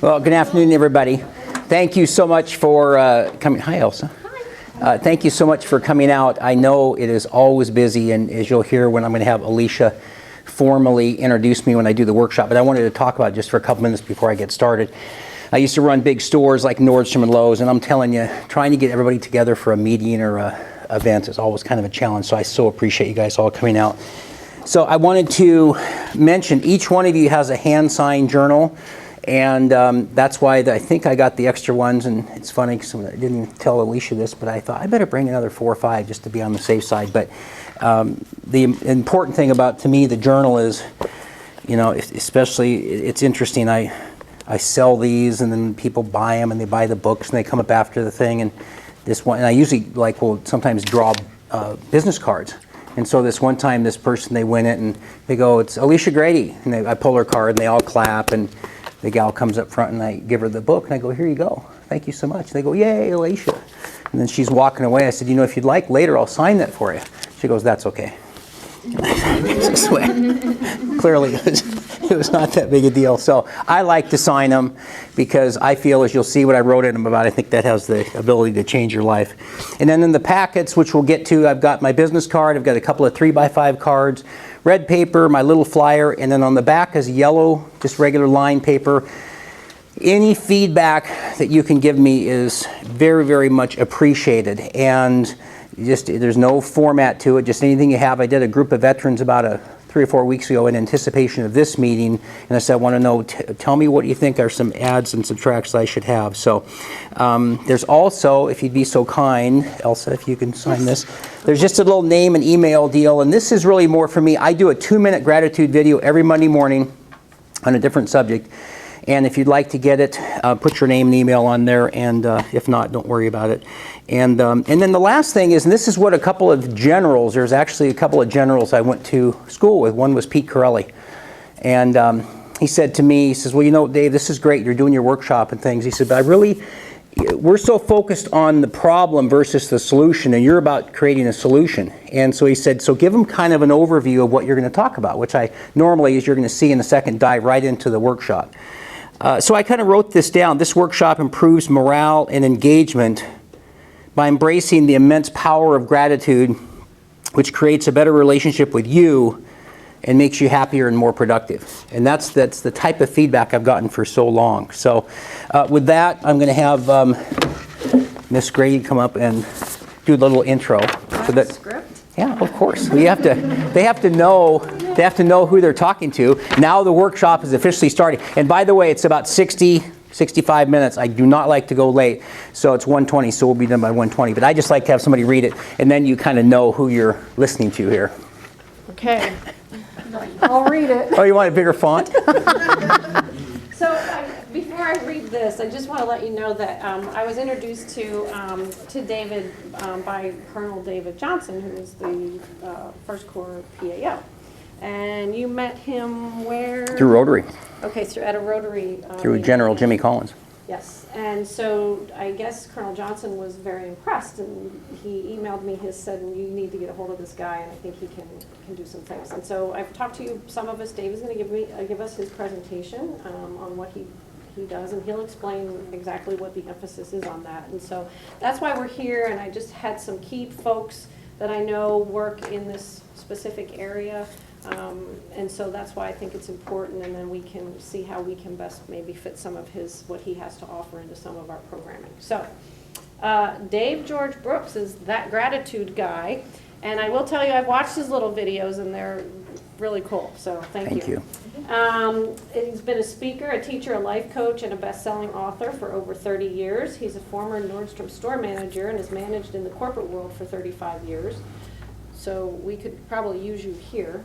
Well, good afternoon, everybody. Thank you so much for coming. Hi, Elsa. Hi. Thank you so much for coming out. I know it is always busy, and as you'll hear when I'm going to have Alicia formally introduce me when I do the workshop, but I wanted to talk about it just for a couple minutes before I get started. I used to run big stores like Nordstrom and Lowe's, and I'm telling you, trying to get everybody together for a meeting or a event is always kind of a challenge, so I so appreciate you guys all coming out. So I wanted to mention each one of you has a hand-signed journal, and that's why I think I got the extra ones, and it's funny because I didn't tell Alicia this, but I thought I better bring another 4 or 5 just to be on the safe side. But the important thing about, to me, the journal is, you know, especially it's interesting. I sell these, and then people buy them, and they buy the books, and they come up after the thing. And this one, and I usually will sometimes draw business cards. And so this one time, this person, they win it, and they go, "It's Alicia Grady," and I pull her card, and they all clap, and the gal comes up front, and I give her the book, and I go, "Here you go. Thank you so much." They go, "Yay, Alicia." And then she's walking away. I said, "You know, if you'd like, later I'll sign that for you." She goes, "That's okay." Clearly, it was not that big a deal. So I like to sign them because I feel, as you'll see what I wrote in them about, I think that has the ability to change your life. And then in the packets, which we'll get to, I've got my business card, I've got a couple of 3x5 cards, red paper, my little flyer, and then on the back is yellow, just regular line paper. Any feedback that you can give me is very, very much appreciated. And just there's no format to it, just anything you have. I did a group of veterans about 3 or 4 weeks ago in anticipation of this meeting, and I said, I want to know, tell me what you think are some adds and subtracts I should have. So there's also, if you'd be so kind, Elsa, if you can sign this, there's just a little name and email deal, and this is really more for me. I do a 2-minute gratitude video every Monday morning on a different subject. And if you'd like to get it, put your name and email on there, and if not, don't worry about it. And then the last thing is, and this is what a couple of generals, there's actually a couple of generals I went to school with. One was Pete Corelli. And he said to me, he says, "Well, you know, Dave, this is great. You're doing your workshop and things." He said, "But we're so focused on the problem versus the solution, and you're about creating a solution." And so he said, so give them kind of an overview of what you're going to talk about, which I normally, as you're going to see in a second, dive right into the workshop. So I kind of wrote this down. This workshop improves morale and engagement by embracing the immense power of gratitude, which creates a better relationship with you and makes you happier and more productive. And that's the type of feedback I've gotten for so long. So with that, I'm going to have Miss Grady come up and do a little intro. So that, script? Yeah, of course. They have to know who they're talking to. Now the workshop is officially starting. And by the way, it's about 65 minutes. I do not like to go late. So it's 1:20, so we'll be done by 1:20. But I just like to have somebody read it, and then you kind of know who you're listening to here. Okay. I'll read it. Oh, you want a bigger font? So before I read this, I just want to let you know that I was introduced to David by Colonel David Johnson, who is the First Corps PAO. And you met him where? Through Rotary. Okay, so at a Rotary. Through General Jimmy Collins. Yes, and so I guess Colonel Johnson was very impressed, and he emailed me, said, "You need to get a hold of this guy, and I think he can do some things." And so I've talked to you, some of us. Dave is going to give us his presentation on what he does, and he'll explain exactly what the emphasis is on that. And so that's why we're here, and I just had some key folks that I know work in this specific area. And so that's why I think it's important, and then we can see how we can best maybe fit some of what he has to offer into some of our programming. So Dave George Brooks is that gratitude guy, and I will tell you, I've watched his little videos, and they're really cool, so thank you. He's been a speaker, a teacher, a life coach, and a best-selling author for over 30 years. He's a former Nordstrom store manager and has managed in the corporate world for 35 years. So we could probably use you here.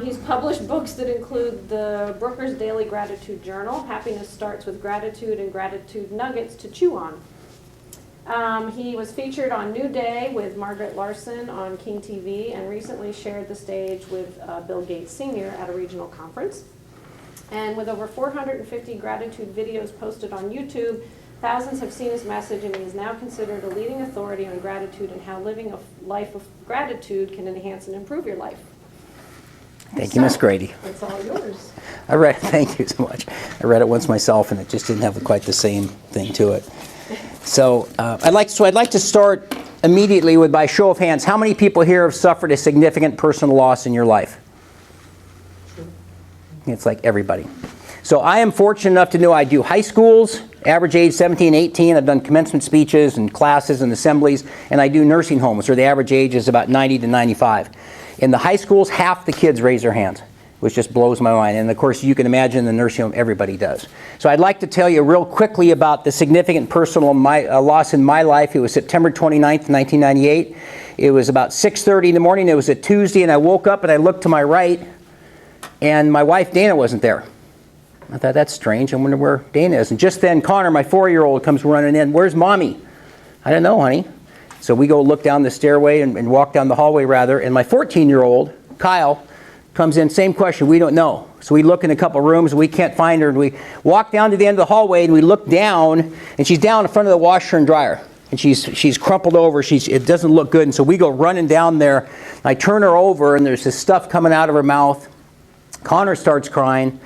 He's published books that include the Brooker's Daily Gratitude Journal, Happiness Starts with Gratitude, and Gratitude Nuggets to Chew On. He was featured on New Day with Margaret Larson on King TV, and recently shared the stage with Bill Gates Sr. at a regional conference. And with over 450 gratitude videos posted on YouTube, thousands have seen his message, and he is now considered a leading authority on gratitude and how living a life of gratitude can enhance and improve your life. Thank you, Miss Grady. It's all yours. I read it, thank you so much. I read it once myself, and it just didn't have quite the same thing to it. So I'd like to start immediately with, by show of hands, how many people here have suffered a significant personal loss in your life? It's like everybody. So I am fortunate enough to know I do high schools, average age 17, 18. I've done commencement speeches and classes and assemblies, and I do nursing homes where the average age is about 90 to 95. In the high schools, half the kids raise their hands, which just blows my mind. And of course, you can imagine in the nursing home, everybody does. So I'd like to tell you real quickly about the significant personal loss in my life. It was September 29th, 1998. It was about 6:30 in the morning. It was a Tuesday, and I woke up and I looked to my right, and my wife, Dana, wasn't there. I thought, that's strange. I wonder where Dana is. And just then, Connor, my 4-year-old, comes running in. Where's Mommy? I don't know, honey. So we go look down the stairway and walk down the hallway, rather. And my 14-year-old, Kyle, comes in, same question, we don't know. So we look in a couple rooms, and we can't find her. And we walk down to the end of the hallway, and we look down, and she's down in front of the washer and dryer. And she's crumpled over. It doesn't look good. And so we go running down there. I turn her over, and there's this stuff coming out of her mouth. Connor starts crying.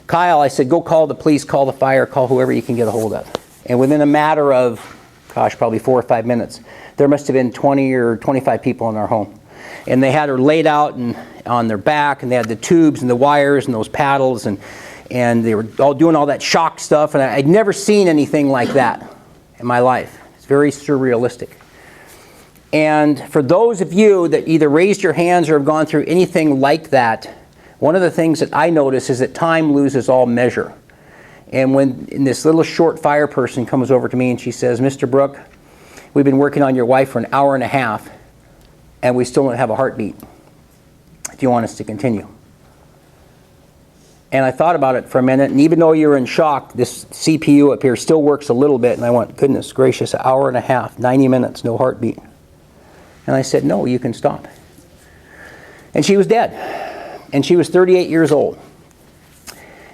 Kyle, I said, go call the police, call the fire, call whoever you can get a hold of. And within a matter of, probably 4 or 5 minutes, there must have been 20 or 25 people in our home. And they had her laid out on their back, and they had the tubes and the wires and those paddles, and they were all doing all that shock stuff. And I'd never seen anything like that in my life. It's very surrealistic. And for those of you that either raised your hands or have gone through anything like that, one of the things that I notice is that time loses all measure. And when this little short fire person comes over to me and she says, Mr. Brook, we've been working on your wife for an hour and a half, and we still don't have a heartbeat. Do you want us to continue? And I thought about it for a minute, and even though you're in shock, this CPU up here still works a little bit, and I went, goodness gracious, an hour and a half, 90 minutes, no heartbeat. And I said, no, you can stop. And she was dead. And she was 38 years old.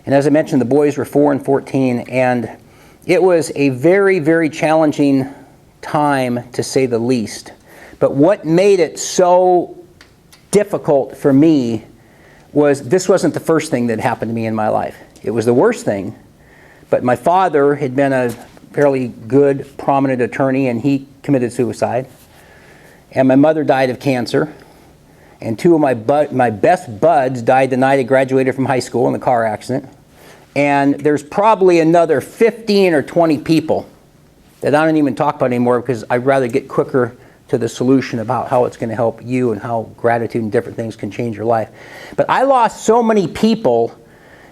And as I mentioned, the boys were 4 and 14, and it was a very, very challenging time, to say the least. But what made it so difficult for me was this wasn't the first thing that happened to me in my life. It was the worst thing, but my father had been a fairly good, prominent attorney, and he committed suicide. And my mother died of cancer. And 2 of my best buds died the night I graduated from high school in a car accident. And there's probably another 15 or 20 people that I don't even talk about anymore, because I'd rather get quicker to the solution about how it's going to help you and how gratitude and different things can change your life. But I lost so many people,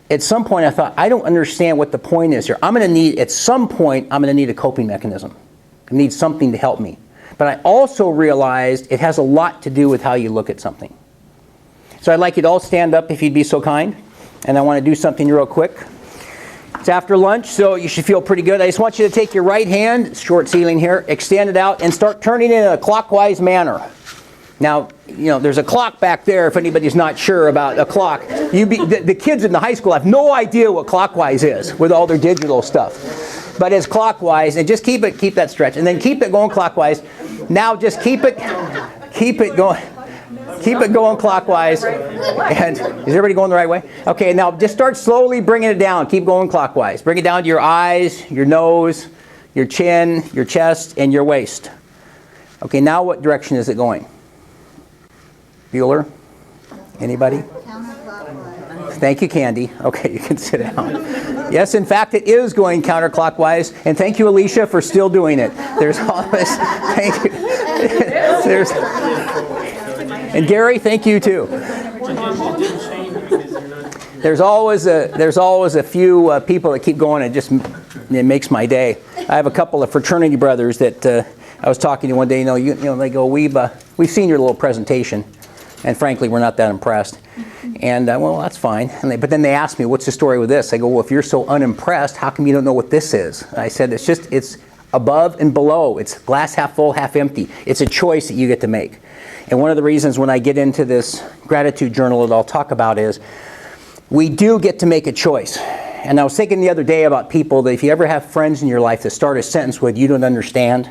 at some point I thought, I don't understand what the point is here. At some point, I'm going to need a coping mechanism. I need something to help me. But I also realized it has a lot to do with how you look at something. So I'd like you to all stand up if you'd be so kind. And I want to do something real quick. It's after lunch, so you should feel pretty good. I just want you to take your right hand, short ceiling here, extend it out, and start turning it in a clockwise manner. Now, there's a clock back there if anybody's not sure about a clock. The kids in the high school have no idea what clockwise is with all their digital stuff. But it's clockwise, and just keep that stretch, and then keep it going clockwise. Now just keep it going clockwise. And is everybody going the right way? Okay, now just start slowly bringing it down. Keep going clockwise. Bring it down to your eyes, your nose, your chin, your chest, and your waist. Okay, now what direction is it going? Bueller? Anybody? Thank you, Candy. Okay, you can sit down. Yes, in fact, it is going counterclockwise. And thank you, Alicia, for still doing it. There's always, thank you. And Gary, thank you too. There's always a few people that keep going, and it makes my day. I have a couple of fraternity brothers that I was talking to one day. They go, we've seen your little presentation, and frankly, we're not that impressed. And well, that's fine. But then they asked me, what's the story with this? I go, well, if you're so unimpressed, how come you don't know what this is? I said, it's above and below. It's glass half full, half empty. It's a choice that you get to make. And one of the reasons when I get into this gratitude journal that I'll talk about is we do get to make a choice. And I was thinking the other day about people that if you ever have friends in your life that start a sentence with, you don't understand,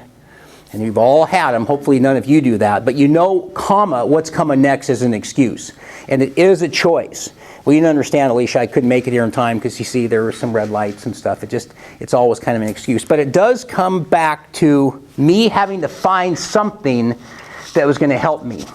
And you've all had them. Hopefully none of you do that. But you know, comma, what's coming next is an excuse. And it is a choice. Well, you didn't understand, Alicia, I couldn't make it here in time because you see there were some red lights and stuff. It's always kind of an excuse. But it does come back to me having to find something that was going to help me.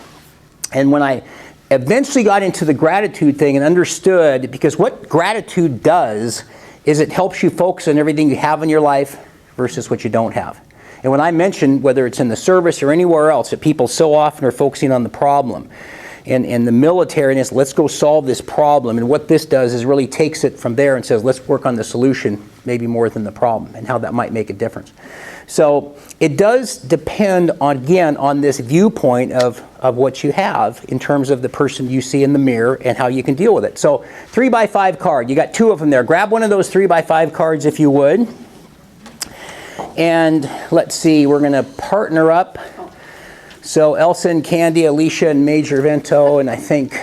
And when I eventually got into the gratitude thing and understood, because what gratitude does is it helps you focus on everything you have in your life versus what you don't have. And when I mention, whether it's in the service or anywhere else, that people so often are focusing on the problem. And the military is, let's go solve this problem. And what this does is really takes it from there and says, let's work on the solution, maybe more than the problem, and how that might make a difference. So it does depend, again, on this viewpoint of what you have in terms of the person you see in the mirror and how you can deal with it. So 3x5 card, you got 2 of them there. Grab one of those 3x5 cards if you would. And let's see, we're going to partner up. So Elsa and Candy, Alicia and Major Vento, and I think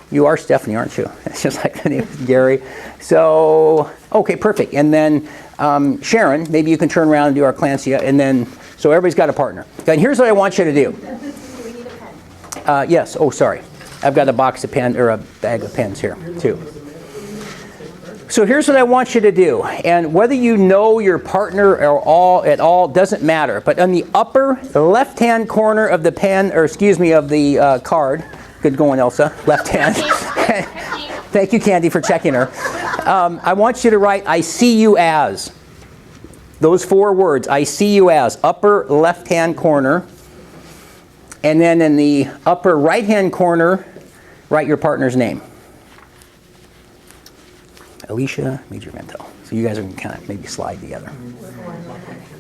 you are Stephanie, aren't you? It's just like the name of Gary. So, okay, perfect. And then Sharon, maybe you can turn around and do our Clancia, and then, so everybody's got a partner. And here's what I want you to do. Do we need a pen? Yes, oh, sorry. I've got a box of pens, or a bag of pens here, too. So here's what I want you to do, and whether you know your partner or at all doesn't matter. But on the upper left-hand corner of the pen, or excuse me, of the card, good going, Elsa, left hand. Thank you, Candy, for checking her. I want you to write, "I see you as." Those 4 words, "I see you as," upper left-hand corner, and then in the upper right-hand corner, write your partner's name. Alicia, Major Vento. So you guys are going to kind of maybe slide together.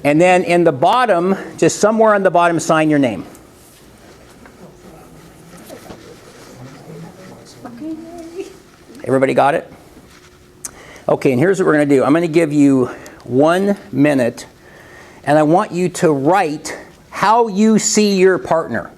And then in the bottom, just somewhere on the bottom, sign your name. Everybody got it? Okay, and here's what we're going to do. I'm going to give you 1 minute, and I want you to write how you see your partner.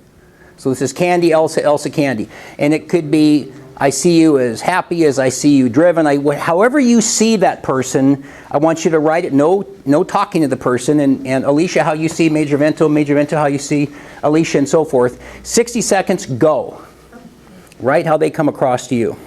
So this is Candy, Elsa, Elsa, Candy. And it could be, I see you as happy, as I see you driven. However you see that person, I want you to write it. No talking to the person. And Alicia, how you see Major Vento, how you see Alicia, and so forth. 60 seconds, go. Write how they come across to you.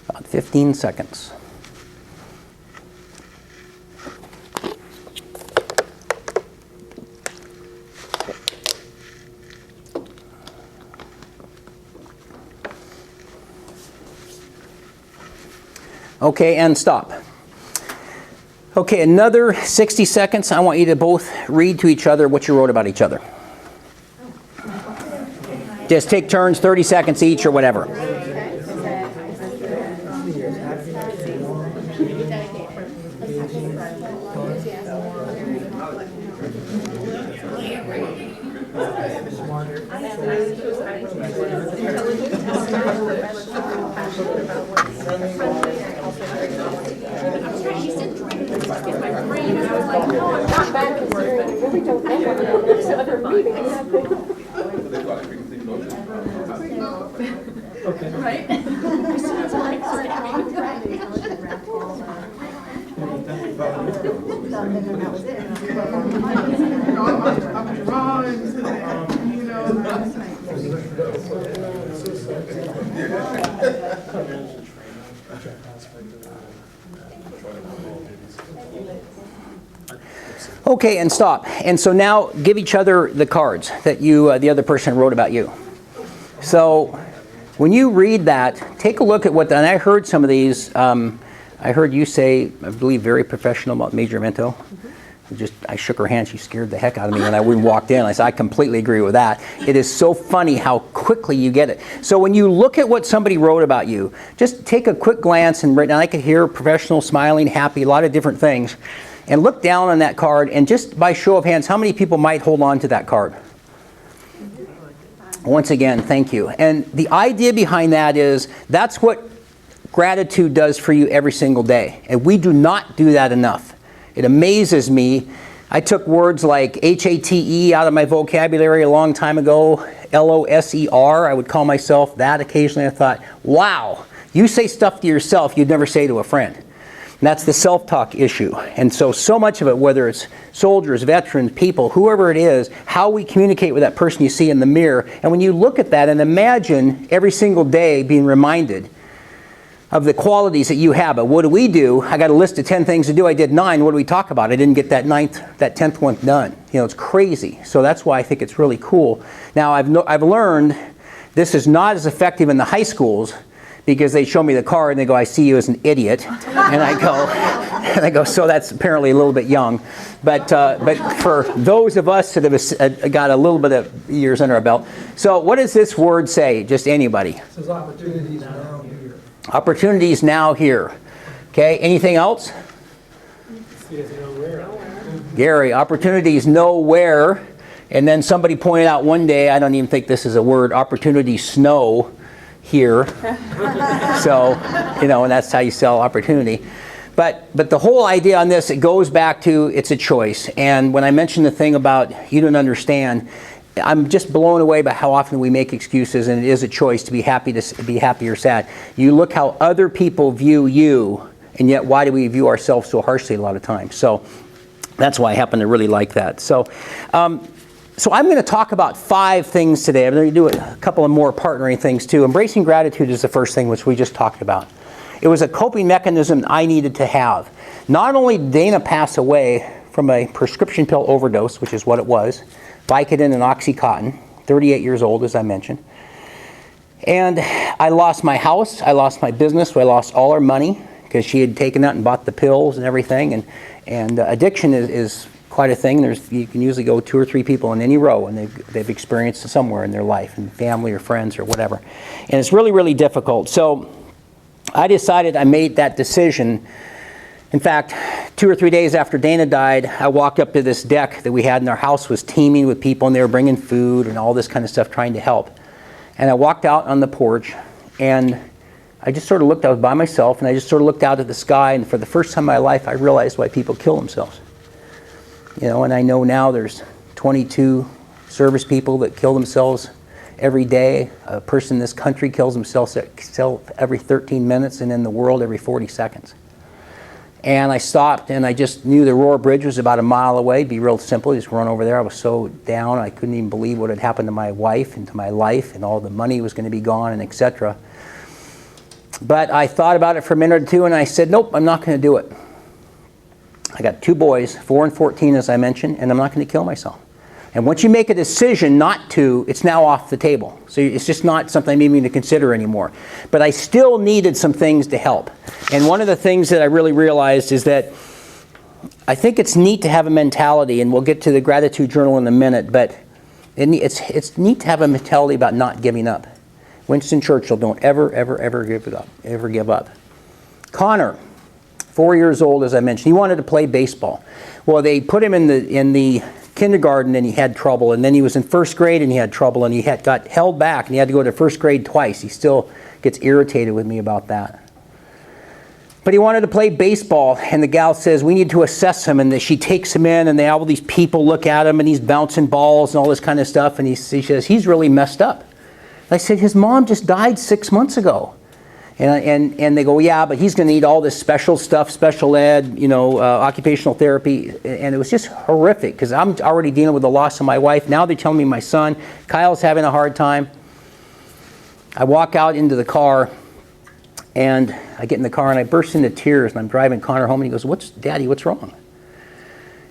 About 15 seconds. Okay, and stop. Okay, another 60 seconds. I want you to both read to each other what you wrote about each other. Just take turns, 30 seconds each or whatever. Okay, and stop. And so now give each other the cards that the other person wrote about you. So when you read that, take a look at and I heard some of these I heard you say, I believe, very professional about Major Mento. I shook her hand. She scared the heck out of me when I walked in. I said, I completely agree with that. It is so funny how quickly you get it. So when you look at what somebody wrote about you, just take a quick glance, and right now I could hear professional, smiling, happy, a lot of different things, and look down on that card, and just by show of hands, how many people might hold on to that card? Once again, thank you. And the idea behind that is that's what gratitude does for you every single day. And we do not do that enough. It amazes me. I took words like H-A-T-E out of my vocabulary a long time ago, L-O-S-E-R. I would call myself that occasionally. I thought, wow, you say stuff to yourself you'd never say to a friend. And that's the self-talk issue. And so much of it, whether it's soldiers, veterans, people, whoever it is, how we communicate with that person you see in the mirror. And when you look at that and imagine every single day being reminded of the qualities that you have. But what do? I got a list of 10 things to do. I did 9. What do we talk about? I didn't get that 10th one done. You know, it's crazy. So that's why I think it's really cool. Now, I've learned this is not as effective in the high schools because they show me the card and they go, I see you as an idiot. And I go, so that's apparently a little bit young. But for those of us that have got a little bit of years under our belt. So what does this word say? Just anybody. It says opportunities now here. Opportunities now here. Okay, anything else? Gary, opportunities nowhere. And then somebody pointed out one day, I don't even think this is a word, opportunity snow here. So, you know, and that's how you sell opportunity. But the whole idea on this, it goes back to it's a choice. And when I mentioned the thing about you don't understand, I'm just blown away by how often we make excuses, and it is a choice to be happy or sad. You look how other people view you, and yet why do we view ourselves so harshly a lot of times? So that's why I happen to really like that. So I'm going to talk about 5 things today. I'm going to do a couple of more partnering things too. Embracing gratitude is the first thing, which we just talked about. It was a coping mechanism I needed to have. Not only did Dana pass away from a prescription pill overdose, which is what it was, Vicodin and Oxycontin, 38 years old, as I mentioned. And I lost my house, I lost my business, I lost all our money because she had taken out and bought the pills and everything. And addiction is quite a thing. You can usually go 2 or 3 people in any row, and they've experienced it somewhere in their life, and family or friends or whatever. And it's really, really difficult. So I decided, I made that decision. In fact, 2 or 3 days after Dana died, I walked up to this deck that we had, and our house was teeming with people, and they were bringing food and all this kind of stuff, trying to help. And I walked out on the porch, and I just sort of looked, I was by myself, and I just sort of looked out at the sky, and for the first time in my life, I realized why people kill themselves. You know, and I know now there's 22 service people that kill themselves every day. A person in this country kills himself every 13 minutes, and in the world every 40 seconds. And I stopped, and I just knew the Aurora Bridge was about a mile away. It'd be real simple, just run over there. I was so down, I couldn't even believe what had happened to my wife and to my life, and all the money was going to be gone, and etc. But I thought about it for a minute or two, and I said, nope, I'm not going to do it. I got 2 boys, 4 and 14, as I mentioned, and I'm not going to kill myself. And once you make a decision not to, it's now off the table. So it's just not something I'm even to consider anymore. But I still needed some things to help. And one of the things that I really realized is that I think it's neat to have a mentality, and we'll get to the gratitude journal in a minute, but it's neat to have a mentality about not giving up. Winston Churchill, don't ever give up. Connor, 4 years old, as I mentioned, he wanted to play baseball. Well, they put him in the kindergarten, and he had trouble, and then he was in first grade and he had trouble, and he got held back, and he had to go to first grade twice. He still gets irritated with me about that. But he wanted to play baseball, and the gal says, we need to assess him, and she takes him in, and all these people look at him, and he's bouncing balls and all this kind of stuff, and she says, he's really messed up. I said, his mom just died 6 months ago. And they go, yeah, but he's going to need all this special stuff, special ed, occupational therapy. And it was just horrific because I'm already dealing with the loss of my wife. Now they're telling me my son, Kyle's having a hard time. I walk out into the car, and I get in the car, and I burst into tears, and I'm driving Connor home, and he goes, Daddy, what's wrong?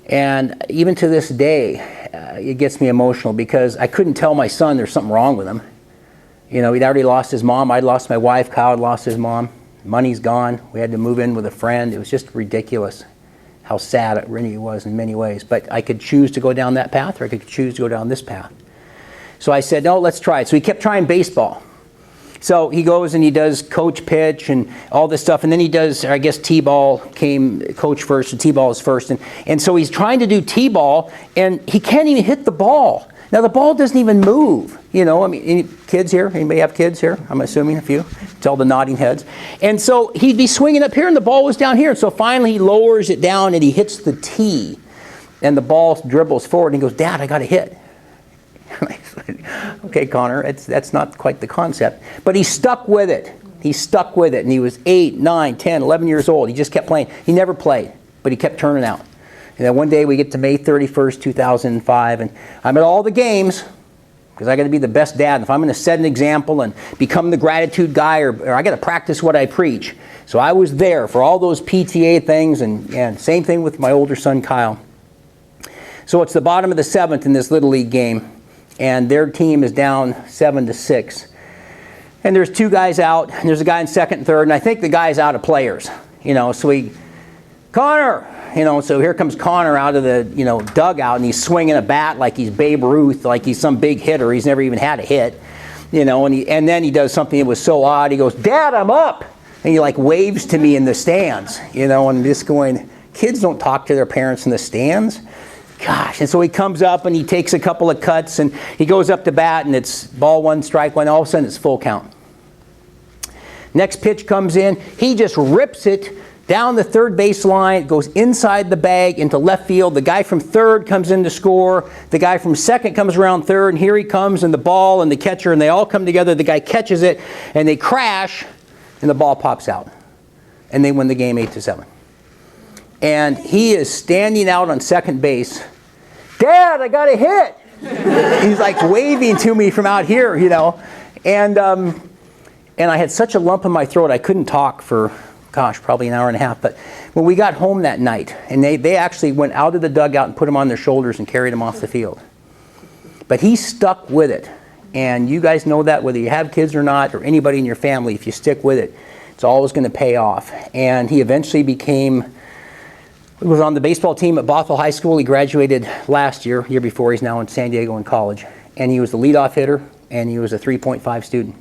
And even to this day, it gets me emotional because I couldn't tell my son there's something wrong with him. You know, he'd already lost his mom. I'd lost my wife. Kyle had lost his mom. Money's gone. We had to move in with a friend. It was just ridiculous how sad it really was in many ways. But I could choose to go down that path, or I could choose to go down this path. So I said, no, let's try it. So he kept trying baseball. So he goes and he does coach pitch and all this stuff. And then he does, I guess T-ball came coach first, and T-ball is first. And so he's trying to do T-ball, and he can't even hit the ball. Now the ball doesn't even move. You know, I mean, any kids here? Anybody have kids here? I'm assuming a few. It's all the nodding heads. And so he'd be swinging up here, and the ball was down here. And so finally he lowers it down, and he hits the tee. And the ball dribbles forward, and he goes, Dad, I got a hit. Okay, Connor, that's not quite the concept. But he stuck with it. He stuck with it. And he was 8, 9, 10, 11 years old. He just kept playing. He never played, but he kept turning out. And then one day we get to May 31st, 2005, and I'm at all the games because I got to be the best dad. If I'm going to set an example and become the gratitude guy, or I got to practice what I preach. So I was there for all those PTA things, and same thing with my older son, Kyle. So it's the bottom of the 7th in this Little League game. And their team is down 7-6. And there's 2 guys out, and there's a guy in second and third, and I think the guy's out of players. You know, so Connor! You know, so here comes Connor out of the, dugout, and he's swinging a bat like he's Babe Ruth, like he's some big hitter. He's never even had a hit. You know, and then he does something that was so odd. He goes, Dad, I'm up! And he like waves to me in the stands, and I'm just going, kids don't talk to their parents in the stands. Gosh, and so he comes up and he takes a couple of cuts and he goes up to bat, and it's ball 1, strike 1. All of a sudden it's full count. Next pitch comes in. He just rips it down the third base line, goes inside the bag into left field. The guy from third comes in to score. The guy from second comes around third, and here he comes, and the ball and the catcher, and they all come together. The guy catches it, and they crash, and the ball pops out. And they win the game 8-7. And he is standing out on second base. Dad, I got a hit! He's like waving to me from out here, And I had such a lump in my throat, I couldn't talk for, probably an hour and a half. But when we got home that night, and they actually went out of the dugout and put him on their shoulders and carried him off the field. But he stuck with it. And you guys know that whether you have kids or not, or anybody in your family, if you stick with it, it's always going to pay off. And he eventually was on the baseball team at Bothell High School. He graduated last year before. He's now in San Diego in college. And he was the leadoff hitter, and he was a 3.5 student.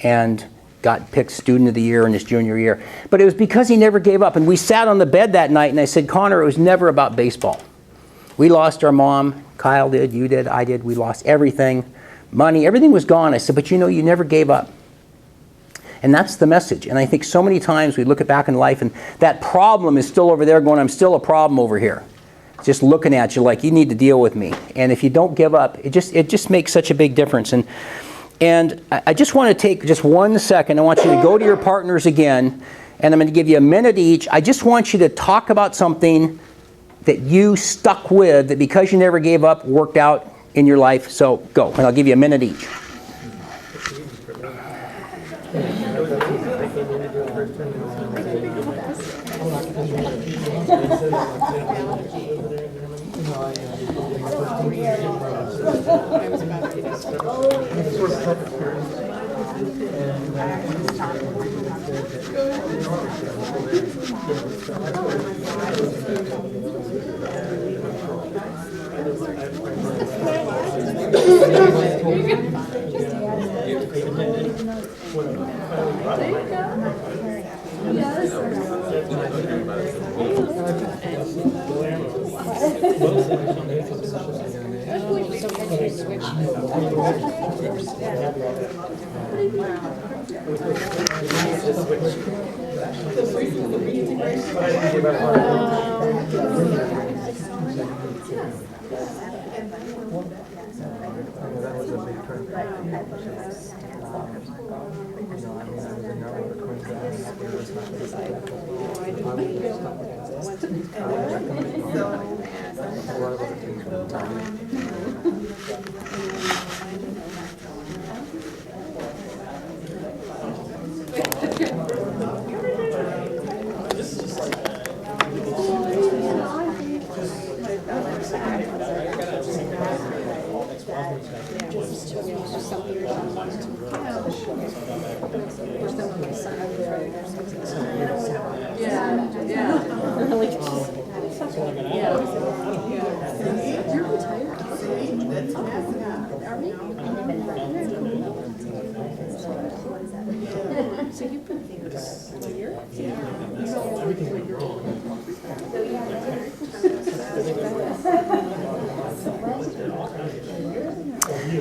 And got picked student of the year in his junior year. But it was because he never gave up. And we sat on the bed that night, and I said, Connor, it was never about baseball. We lost our mom. Kyle did, you did, I did. We lost everything. Money, everything was gone. I said, but you never gave up. And that's the message. And I think so many times we look back in life, and that problem is still over there going, I'm still a problem over here. Just looking at you like, you need to deal with me. And if you don't give up, it just makes such a big difference. And I just want to take just 1 second. I want you to go to your partners again, and I'm going to give you a minute each. I just want you to talk about something that you stuck with, that because you never gave up, worked out in your life. So go, and I'll give you a minute each.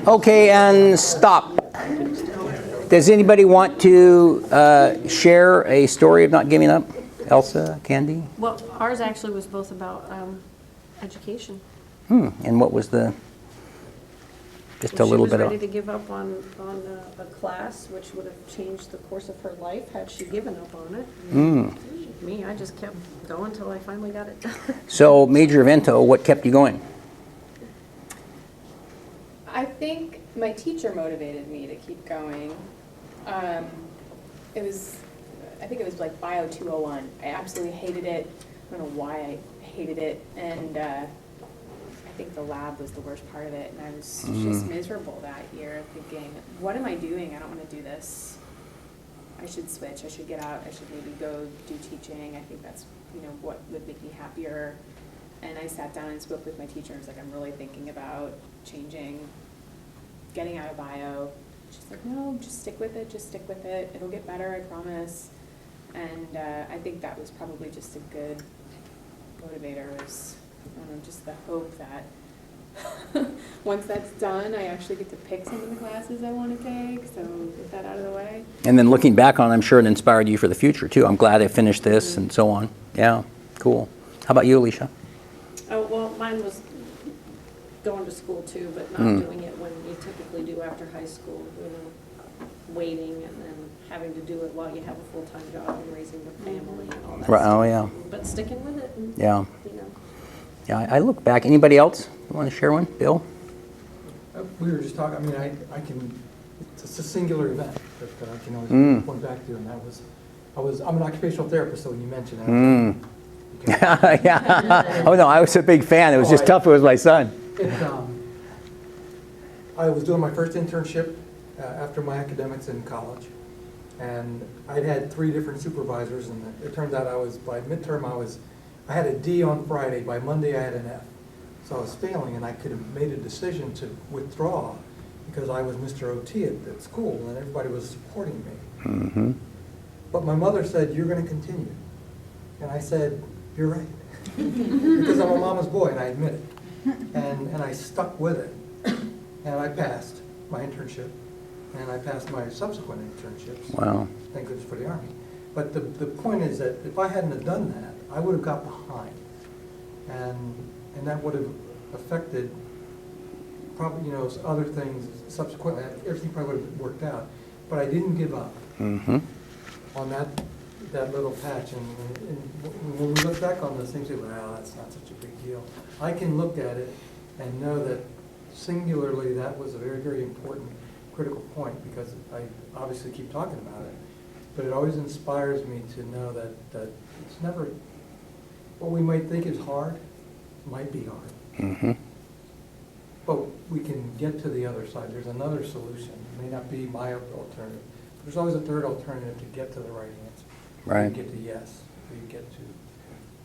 Okay, and stop. Does anybody want to share a story of not giving up? Elsa, Candy? Well, ours actually was both about education. And what was the, just a little bit She was ready of, to give up on a class, which would have changed the course of her life had she given up on it. Me, I just kept going until I finally got it done. so major evento, what kept you going? I think my teacher motivated me to keep going. I think it was like Bio 201. I absolutely hated it. I don't know why I hated it. And I think the lab was the worst part of it. And I was just miserable that year thinking, what am I doing? I don't want to do this. I should switch. I should get out. I should maybe go do teaching. I think that's, what would make me happier. And I sat down and spoke with my teacher. I was like, I'm really thinking about changing, getting out of bio. She's like, no, just stick with it. Just stick with it. It'll get better, I promise. And I think that was probably just a good motivator, was just the hope that once that's done, I actually get to pick some of the classes I want to take, so get that out of the way. And then looking back on it, I'm sure it inspired you for the future too. I'm glad I finished this and so on. Yeah, cool. How about you, Alicia? Oh, well, mine was going to school too, but not doing it when you typically do after high school, waiting and then having to do it while you have a full-time job and raising the family and all that Right, stuff. oh, yeah. But sticking with it and, Yeah. Yeah, I look back. Anybody else want to share one? Bill? We were just talking, it's a singular event that I can always point back to, and that was, I'm an occupational therapist, so when you mentioned that. Yeah. Oh, no, I was a big fan. It was just tough. It was my son. I was doing my first internship after my academics in college, and I'd had 3 different supervisors, and it turned out by midterm, I had a D on Friday. By Monday, I had an F. So I was failing, and I could have made a decision to withdraw because I was Mr. OT at school, and everybody was supporting me. Mm-hmm. But my mother said, you're going to continue. And I said, you're right. Because I'm a mama's boy, and I admit it. And I stuck with it. And I passed my internship, and I passed my subsequent internships. Wow. Thank goodness for the Army. But the point is that if I hadn't have done that, I would have got behind. And that would have affected probably, other things subsequently. Everything probably would have worked out. But I didn't give up on that little patch. And when we look back on those things, we say, well, that's not such a big deal. I can look at it and know that singularly that was a very, very important, critical point, because I obviously keep talking about it. But it always inspires me to know that it's never, what we might think is hard might be hard. Mm-hmm. But we can get to the other side. There's another solution. It may not be my alternative. There's always a third alternative to get to the right answer. Right. You get to yes, or you get to.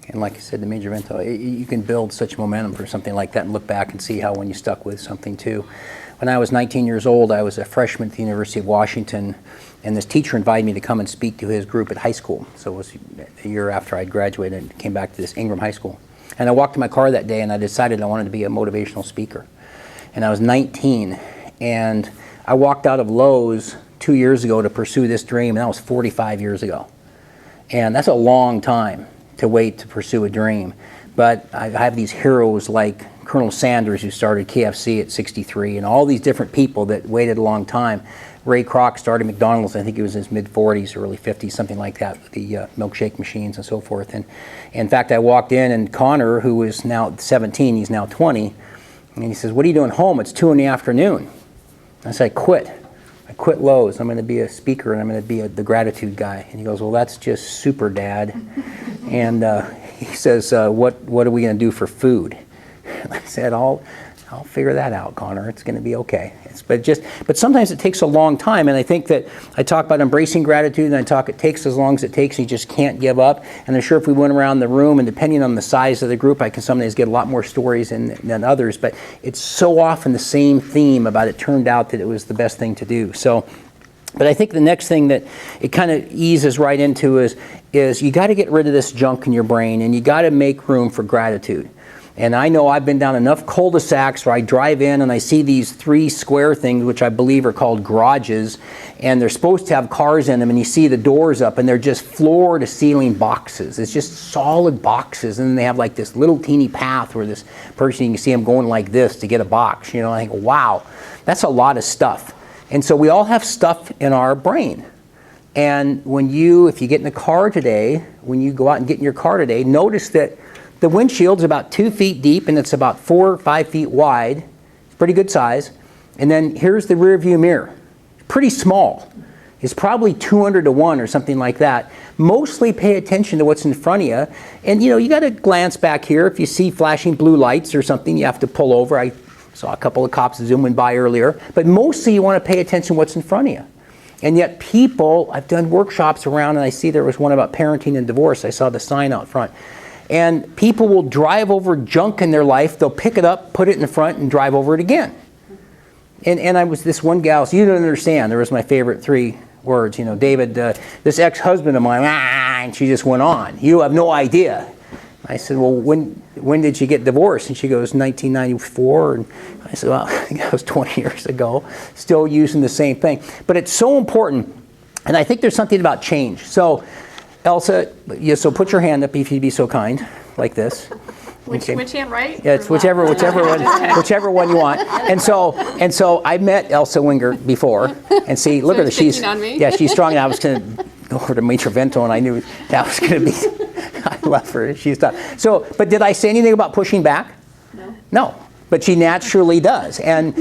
And like I said, the major event, you can build such momentum for something like that and look back and see how when you stuck with something too. When I was 19 years old, I was a freshman at the University of Washington, and this teacher invited me to come and speak to his group at high school. So it was a year after I'd graduated and came back to this Ingram High School. And I walked to my car that day and I decided I wanted to be a motivational speaker. And I was 19, and I walked out of Lowe's 2 years ago to pursue this dream, and that was 45 years ago. And that's a long time to wait to pursue a dream. But I have these heroes like Colonel Sanders, who started KFC at 63, and all these different people that waited a long time. Ray Kroc started McDonald's, I think he was in his mid-40s, early 50s, something like that, with the milkshake machines and so forth. And in fact, I walked in, and Connor, who is now 17, he's now 20, and he says, what are you doing home? It's 2 in the afternoon. I said, I quit Lowe's. I'm going to be a speaker, and I'm going to be the gratitude guy. And he goes, well, that's just super, Dad. And he says, what are we going to do for food? And I said, I'll figure that out, Connor. It's going to be okay. But sometimes it takes a long time, and I think that I talk about embracing gratitude, and it takes as long as it takes. You just can't give up. And I'm sure if we went around the room, and depending on the size of the group, I can sometimes get a lot more stories than others. But it's so often the same theme about it turned out that it was the best thing to do. So. But I think the next thing that it kind of eases right into is you got to get rid of this junk in your brain, and you got to make room for gratitude. And I know I've been down enough cul-de-sacs where I drive in and I see these 3 square things, which I believe are called garages, and they're supposed to have cars in them, and you see the doors up, and they're just floor-to-ceiling boxes. It's just solid boxes, and then they have like this little teeny path where this person, you can see them going like this to get a box. You know, I think, wow, that's a lot of stuff. And so we all have stuff in our brain. And if you get in the car today, when you go out and get in your car today, notice that the windshield's about 2 feet deep and it's about 4 or 5 feet wide. It's pretty good size. And then here's the rear view mirror. Pretty small. It's probably 200-to-1 or something like that. Mostly pay attention to what's in front of you. And you got to glance back here. If you see flashing blue lights or something, you have to pull over. I saw a couple of cops zooming by earlier. But mostly you want to pay attention to what's in front of you. And yet people, I've done workshops around, and I see there was one about parenting and divorce. I saw the sign out front. And people will drive over junk in their life. They'll pick it up, put it in front, and drive over it again. And I was this one gal, so you don't understand. There was my favorite 3 words. David, this ex-husband of mine, and she just went on. You have no idea. I said, well, when did you get divorced? And she goes, 1994. And I said, well, I think that was 20 years ago. Still using the same thing. But it's so important. And I think there's something about change. So, Elsa, so put your hand up if you'd be so kind, like this. Which hand, right? Yeah, it's whichever one you want. And so I met Elsa Winger before. And see, look at her. She's on me? Yeah, she's strong. And I was going to go over to Maitre Vento, and I knew that was going to be. I love her. She's tough. So, but did I say anything about pushing back? No. No. But she naturally does. And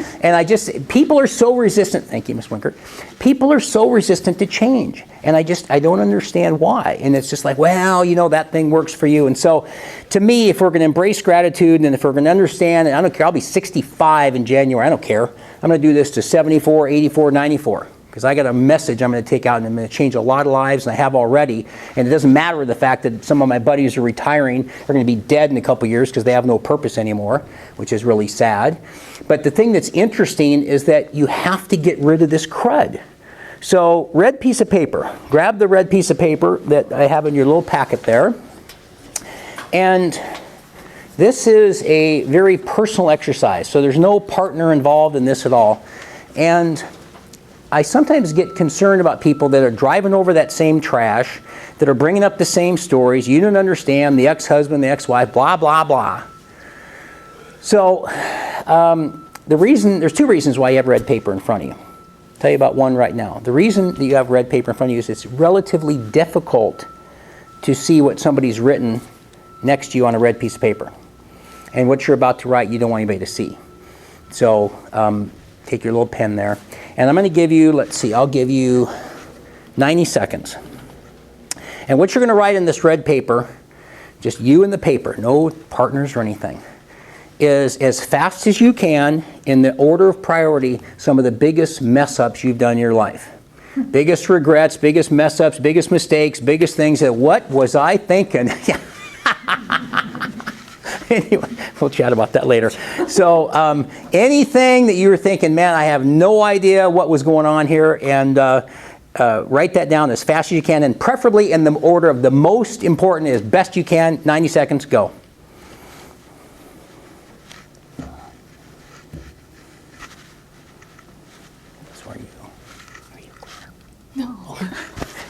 people are so resistant. Thank you, Ms. Winker. People are so resistant to change. And I don't understand why. And it's just like, well, that thing works for you. And so, to me, if we're going to embrace gratitude, and if we're going to understand, and I don't care, I'll be 65 in January. I don't care. I'm going to do this to 74, 84, 94. Because I got a message I'm going to take out, and I'm going to change a lot of lives, and I have already. And it doesn't matter the fact that some of my buddies are retiring. They're going to be dead in a couple years because they have no purpose anymore, which is really sad. But the thing that's interesting is that you have to get rid of this crud. So, red piece of paper. Grab the red piece of paper that I have in your little packet there. And this is a very personal exercise. So there's no partner involved in this at all. And I sometimes get concerned about people that are driving over that same trash, that are bringing up the same stories. You don't understand, the ex-husband, the ex-wife, blah, blah, blah. So there's 2 reasons why you have red paper in front of you. I'll tell you about one right now. The reason that you have red paper in front of you is it's relatively difficult to see what somebody's written next to you on a red piece of paper. And what you're about to write, you don't want anybody to see. So take your little pen there. And I'm going to give you, I'll give you 90 seconds. And what you're going to write in this red paper, just you and the paper, no partners or anything, is as fast as you can, in the order of priority, some of the biggest mess-ups you've done in your life. Biggest regrets, biggest mess-ups, biggest mistakes, biggest things that, what was I thinking? Anyway, we'll chat about that later. So anything that you were thinking, man, I have no idea what was going on here, and write that down as fast as you can, and preferably in the order of the most important as best you can. 90 seconds, go. So are you clear? No.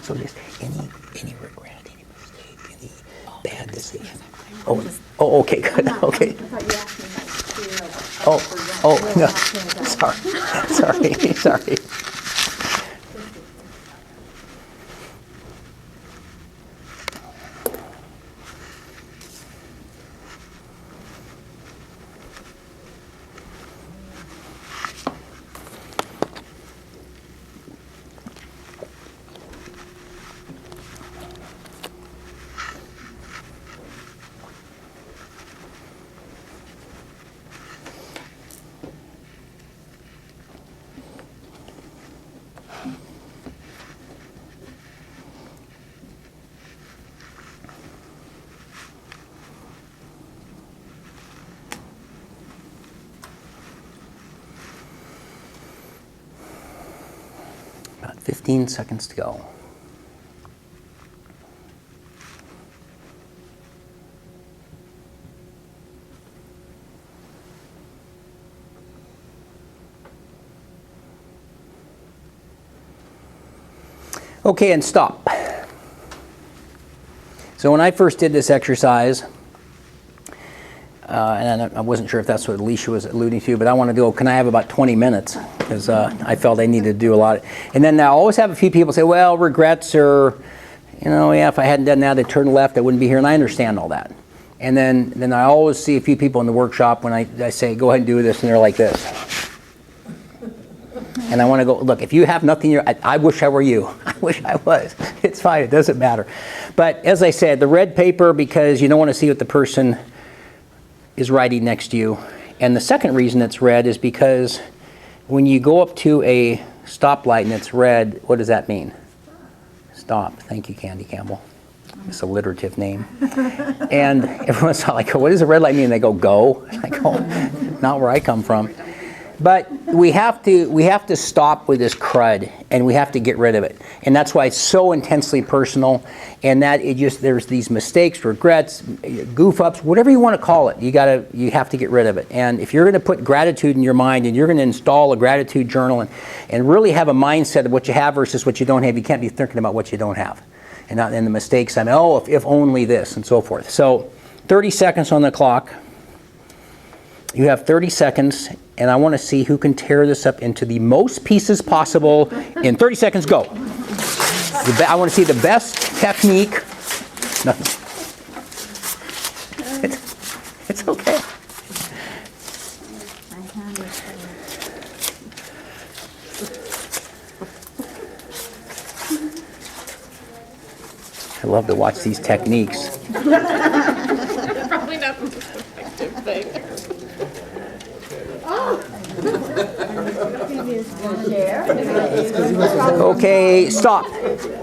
So just any regret, any mistake, any bad decision. Oh, okay, good. Okay. I thought you asked me about No. Sorry. 15 seconds to go. Okay, and stop. So when I first did this exercise, and I wasn't sure if that's what Alicia was alluding to, but I wanted to go, can I have about 20 minutes? Because I felt I needed to do a lot. And then I always have a few people say, well, regrets, or, yeah, if I hadn't done that, I'd turn left, I wouldn't be here, and I understand all that. And then I always see a few people in the workshop when I say, go ahead and do this, and they're like this. And I want to go, look, if you have nothing, I wish I were you. I wish I was. It's fine, it doesn't matter. But as I said, the red paper, because you don't want to see what the person is writing next to you. And the second reason it's red is because when you go up to a stoplight and it's red, what does that mean? Stop. Thank you, Candy Campbell. It's a alliterative name. And everyone's like, what does a red light mean? And they go. I go, not where I come from. But we have to stop with this crud, and we have to get rid of it. And that's why it's so intensely personal, and that there's these mistakes, regrets, goof ups, whatever you want to call it. You have to get rid of it. And if you're going to put gratitude in your mind, and you're going to install a gratitude journal, and really have a mindset of what you have versus what you don't have, you can't be thinking about what you don't have, and not in the mistakes. If only this, and so forth. So 30 seconds on the clock. You have 30 seconds, and I want to see who can tear this up into the most pieces possible in 30 seconds. Go. I want to see the best technique. Nothing. It's okay. I love to watch these techniques. Probably not the most effective thing. Okay, stop.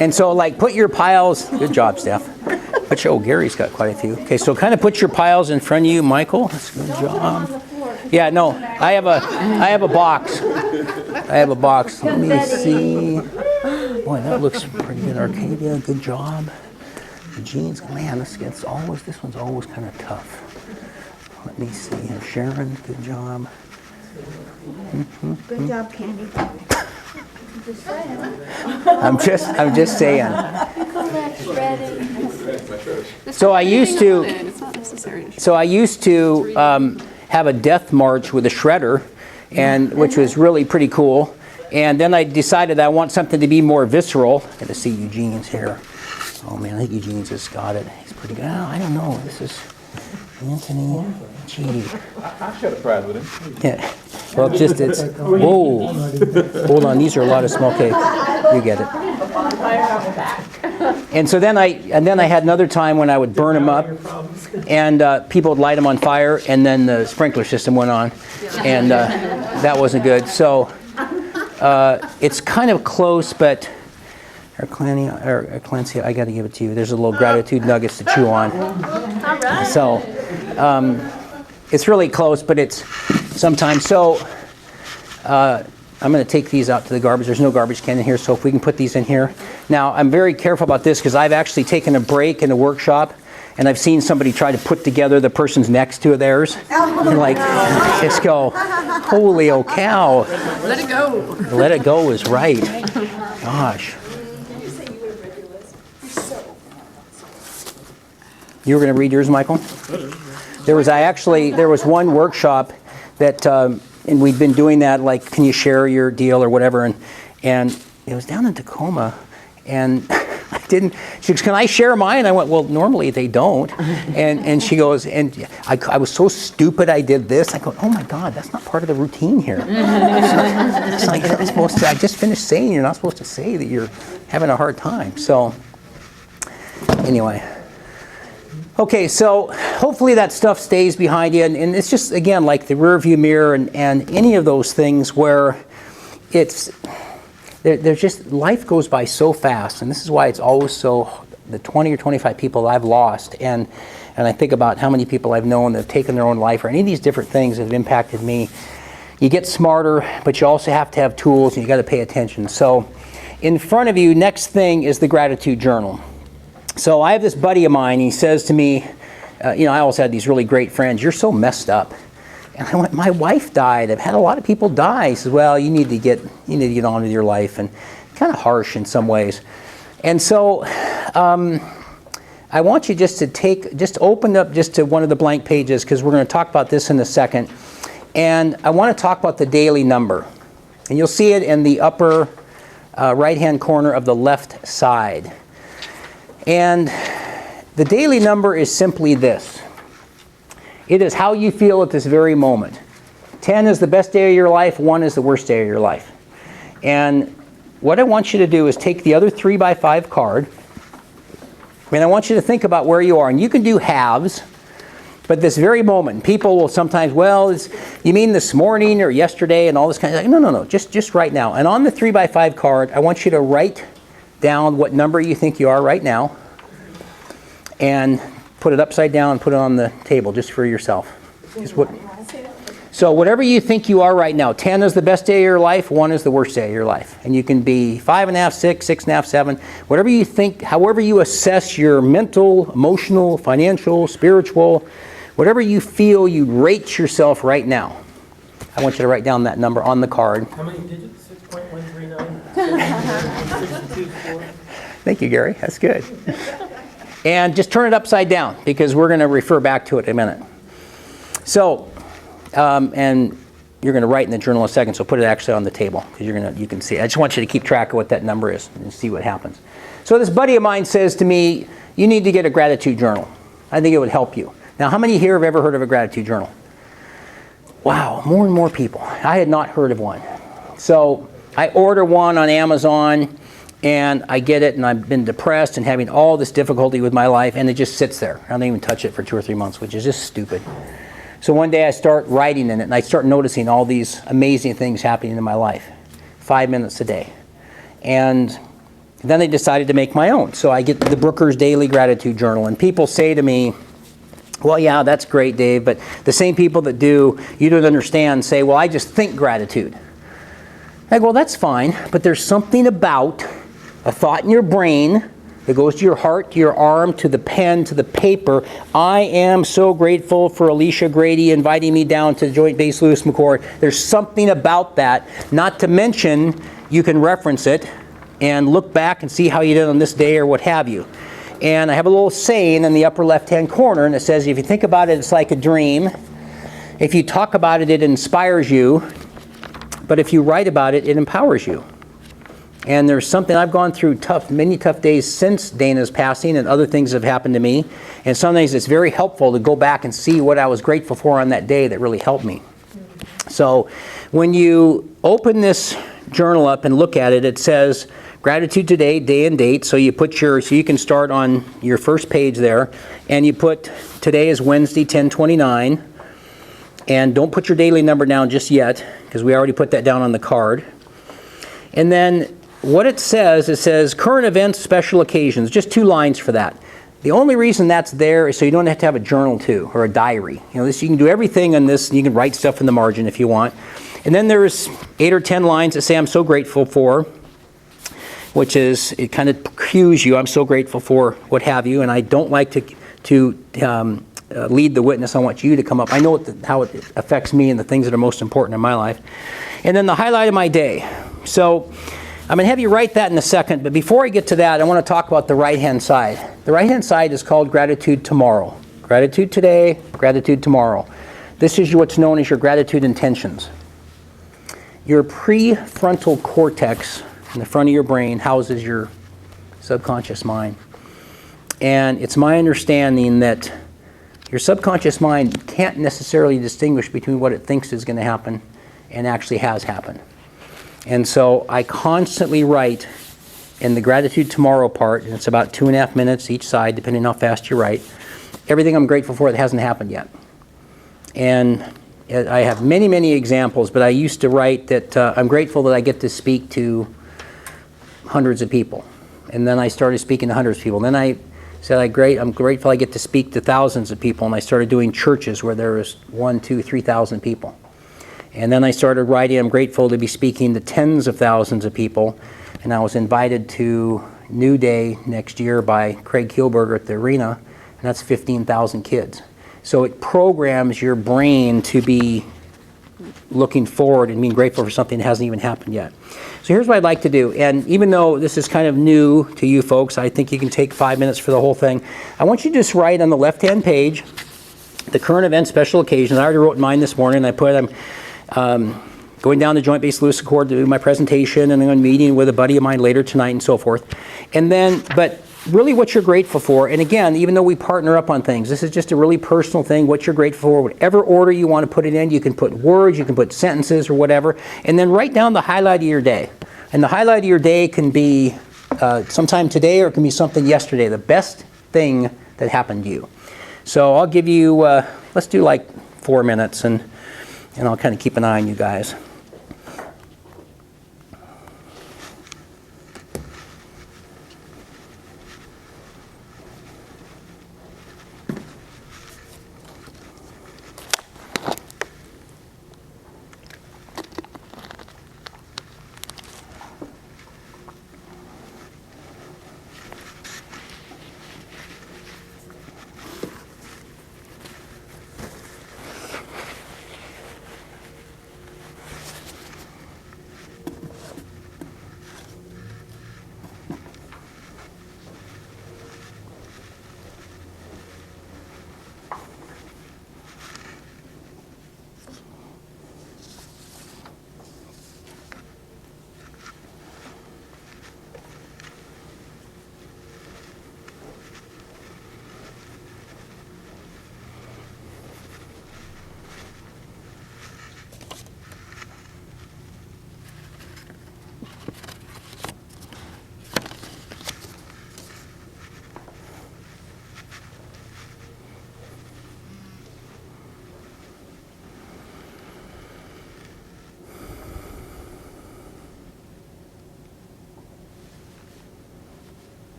And so, put your piles. Good job, Steph. Gary's got quite a few. Okay, so kind of put your piles in front of you, Michael. That's a good job. Yeah, no, I have a box. Let me see. Boy, that looks pretty good. Arcadia, good job. Eugene's, man, this one's always kind of tough. Let me see here. Sharon, good job. Good job, Candy. I'm just saying. So I used to. It's not necessary. So I used to have a death march with a shredder, which was really pretty cool. And then I decided I want something to be more visceral. Got to see Eugene's here. Oh man, I think Eugene's just got it. He's pretty good. Oh, I don't know. This is Anthony. Gee. I should have tried with him. Yeah. Well, whoa. Hold on, these are a lot of small cake. You get it. And so then I had another time when I would burn them up, and people would light them on fire, and then the sprinkler system went on, and that wasn't good. So it's kind of close, but Clancy, I got to give it to you. There's a little gratitude nuggets to chew on. So it's really close, but it's sometimes. So I'm going to take these out to the garbage. There's no garbage can in here, so if we can put these in here. Now, I'm very careful about this because I've actually taken a break in the workshop, and I've seen somebody try to put together the person's next to theirs. And just go, holy oh cow. Let it go. Let it go is right. Gosh. You were going to read yours, Michael? There was one workshop that, and we'd been doing that, can you share your deal or whatever, and it was down in Tacoma, and she goes, can I share mine? I went, well, normally they don't. And she goes, and I was so stupid I did this. I go, oh my God, that's not part of the routine here. It's like, you're not supposed to, I just finished saying you're not supposed to say that you're having a hard time. So, anyway. Okay, so hopefully that stuff stays behind you, and it's just, again, like the rear view mirror and any of those things where there's just, life goes by so fast, and this is why it's always so, the 20 or 25 people I've lost, and I think about how many people I've known that have taken their own life, or any of these different things that have impacted me. You get smarter, but you also have to have tools, and you got to pay attention. So in front of you, next thing is the gratitude journal. So I have this buddy of mine, he says to me, I always had these really great friends, you're so messed up. And I went, my wife died. I've had a lot of people die. He says, well, you need to get on with your life, and kind of harsh in some ways. And so I want you just to open up just to one of the blank pages, because we're going to talk about this in a second. And I want to talk about the daily number. And you'll see it in the upper right-hand corner of the left side. And the daily number is simply this. It is how you feel at this very moment. 10 is the best day of your life, 1 is the worst day of your life. And what I want you to do is take the other 3x5 card, and I want you to think about where you are. And you can do halves, but this very moment, people will sometimes, well, you mean this morning or yesterday and all this kind of thing. No, just right now. And on the 3x5 card, I want you to write down what number you think you are right now, and put it upside down and put it on the table just for yourself. So whatever you think you are right now, 10 is the best day of your life, 1 is the worst day of your life. And you can be 5.5, 6, 6.5, 7, whatever you think, however you assess your mental, emotional, financial, spiritual, whatever you feel you rate yourself right now. I want you to write down that number on the card. How many digits? 6.139? Thank you, Gary. That's good. And just turn it upside down, because we're going to refer back to it in a minute. So, and you're going to write in the journal in a second, so put it actually on the table, because you can see it. I just want you to keep track of what that number is and see what happens. So this buddy of mine says to me, you need to get a gratitude journal. I think it would help you. Now, how many here have ever heard of a gratitude journal? Wow, more and more people. I had not heard of one. So I order one on Amazon, and I get it, and I've been depressed and having all this difficulty with my life, and it just sits there. I don't even touch it for 2 or 3 months, which is just stupid. So one day I start writing in it, and I start noticing all these amazing things happening in my life, 5 minutes a day. And then I decided to make my own. So I get the Brooker's Daily Gratitude Journal, and people say to me, well, yeah, that's great, Dave, but the same people that do, you don't understand, say, well, I just think gratitude. I go, well, that's fine, but there's something about a thought in your brain that goes to your heart, to your arm, to the pen, to the paper. I am so grateful for Alicia Grady inviting me down to Joint Base Lewis McChord. There's something about that, not to mention you can reference it and look back and see how you did on this day or what have you. And I have a little saying in the upper left-hand corner, and it says, if you think about it, it's like a dream. If you talk about it, it inspires you. But if you write about it, it empowers you. And there's something, I've gone through many tough days since Dana's passing, and other things have happened to me. And sometimes it's very helpful to go back and see what I was grateful for on that day that really helped me. So when you open this journal up and look at it, it says gratitude today, day and date. So you put so you can start on your first page there, and you put today is Wednesday, 10/29. And don't put your daily number down just yet, because we already put that down on the card. And then what it says current events, special occasions, just 2 lines for that. The only reason that's there is so you don't have to have a journal too, or a diary. You can do everything on this, and you can write stuff in the margin if you want. And then there's 8 or 10 lines that say I'm so grateful for, which is, it kind of cues you, I'm so grateful for what have you, and I don't like to lead the witness. I want you to come up. I know how it affects me and the things that are most important in my life. And then the highlight of my day. So I'm going to have you write that in a second, but before I get to that, I want to talk about the right-hand side. The right-hand side is called gratitude tomorrow. Gratitude today, gratitude tomorrow. This is what's known as your gratitude intentions. Your prefrontal cortex in the front of your brain houses your subconscious mind. And it's my understanding that your subconscious mind can't necessarily distinguish between what it thinks is going to happen and actually has happened. And so I constantly write in the gratitude tomorrow part, and it's about 2.5 minutes each side, depending on how fast you write, everything I'm grateful for that hasn't happened yet. And I have many, many examples, but I used to write that I'm grateful that I get to speak to hundreds of people. And then I started speaking to hundreds of people. Then I said, I'm grateful I get to speak to thousands of people, and I started doing churches where there was 1,000, 2,000, 3,000 people. And then I started writing, I'm grateful to be speaking to tens of thousands of people. and I was invited to New Day next year by Craig Kielberger at the arena, and that's 15,000 kids. So it programs your brain to be looking forward and being grateful for something that hasn't even happened yet. So here's what I'd like to do, and even though this is kind of new to you folks, I think you can take 5 minutes for the whole thing. I want you to just write on the left-hand page the current event special occasions. I already wrote mine this morning. I'm going down to Joint Base Lewis Accord to do my presentation, and then I'm meeting with a buddy of mine later tonight and so forth. And then, but really what you're grateful for, and again, even though we partner up on things, this is just a really personal thing, what you're grateful for, whatever order you want to put it in. You can put words, you can put sentences or whatever, and then write down the highlight of your day. And the highlight of your day can be sometime today, or it can be something yesterday, the best thing that happened to you. So I'll give you, let's do like 4 minutes, and I'll kind of keep an eye on you guys.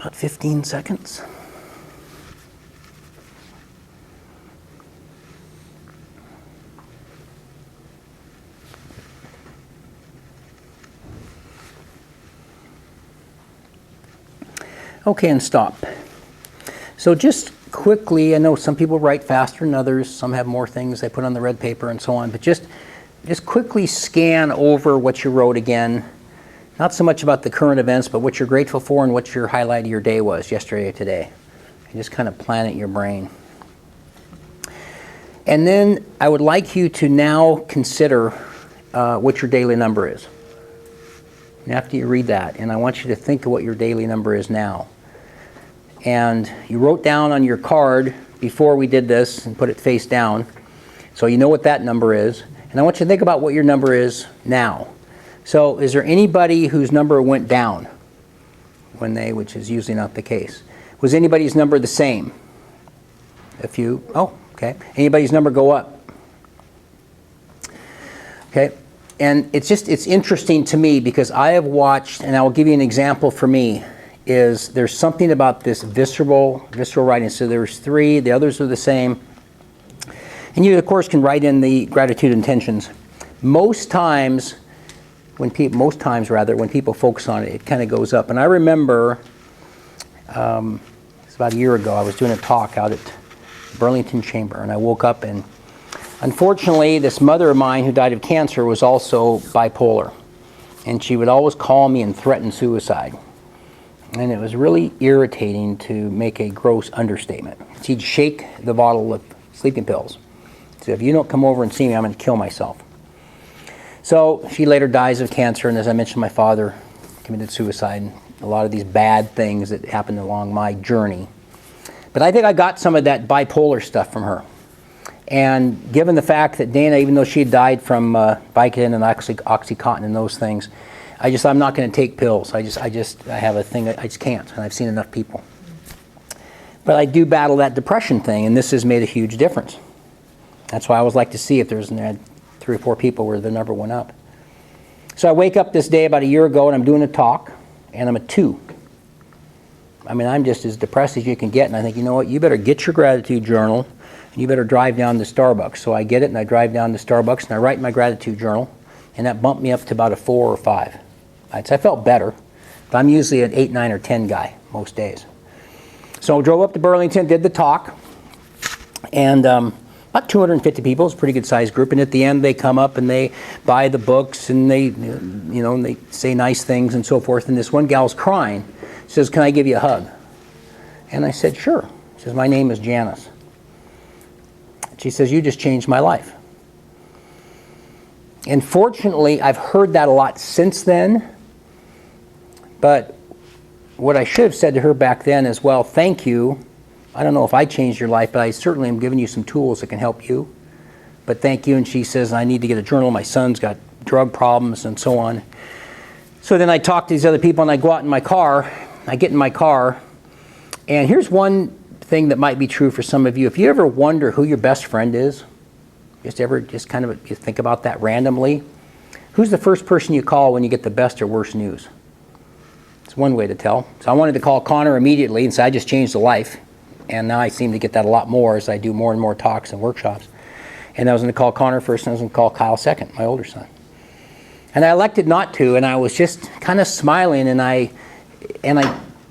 About 15 seconds. Okay, and stop. So just quickly, I know some people write faster than others, some have more things they put on the red paper and so on, but just quickly scan over what you wrote again. Not so much about the current events, but what you're grateful for and what your highlight of your day was yesterday or today. And just kind of plan it in your brain. And then I would like you to now consider what your daily number is. And after you read that, and I want you to think of what your daily number is now. And you wrote down on your card before we did this and put it face down, so you know what that number is. And I want you to think about what your number is now. So is there anybody whose number went down which is usually not the case? Was anybody's number the same? A few, oh, okay. Anybody's number go up? Okay. And it's interesting to me because I have watched, and I will give you an example for me, is there's something about this visceral writing. So there's 3, the others are the same. And you, of course, can write in the gratitude intentions. Most times, when people focus on it, it kind of goes up. And I remember, it's about a year ago, I was doing a talk out at Burlington Chamber, and I woke up and unfortunately, this mother of mine who died of cancer was also bipolar. And she would always call me and threaten suicide. And it was really irritating to make a gross understatement. She'd shake the bottle of sleeping pills. She said, if you don't come over and see me, I'm going to kill myself. So she later dies of cancer, and as I mentioned, my father committed suicide. And a lot of these bad things that happened along my journey. But I think I got some of that bipolar stuff from her. And given the fact that Dana, even though she had died from Vicodin and Oxycontin and those things, I'm not going to take pills. I have a thing that I just can't, and I've seen enough people. But I do battle that depression thing, and this has made a huge difference. That's why I always like to see if there's 3 or 4 people where the number went up. So I wake up this day about a year ago, and I'm doing a talk, and I'm a 2. I mean, I'm just as depressed as you can get, and I think, you know what, you better get your gratitude journal, and you better drive down to Starbucks. So I get it, and I drive down to Starbucks, and I write my gratitude journal, and that bumped me up to about a 4 or 5. So I felt better, but I'm usually an 8, 9, or 10 guy most days. So I drove up to Burlington, did the talk, and about 250 people, it's a pretty good sized group, and at the end they come up and they buy the books, and they, and they say nice things and so forth, and this one gal's crying. She says, can I give you a hug? And I said, sure. She says, my name is Janice. She says, you just changed my life. And fortunately, I've heard that a lot since then. But what I should have said to her back then is, well, thank you. I don't know if I changed your life, but I certainly am giving you some tools that can help you. But thank you. And she says, I need to get a journal. My son's got drug problems and so on. So then I talk to these other people, and I go out in my car. I get in my car. And here's one thing that might be true for some of you. If you ever wonder who your best friend is, just kind of think about that randomly. Who's the first person you call when you get the best or worst news? It's one way to tell. So I wanted to call Connor immediately and say, I just changed a life. And now I seem to get that a lot more as I do more and more talks and workshops. And I was going to call Connor first, and I was going to call Kyle second, my older son. And I elected not to, and I was just kind of smiling, and I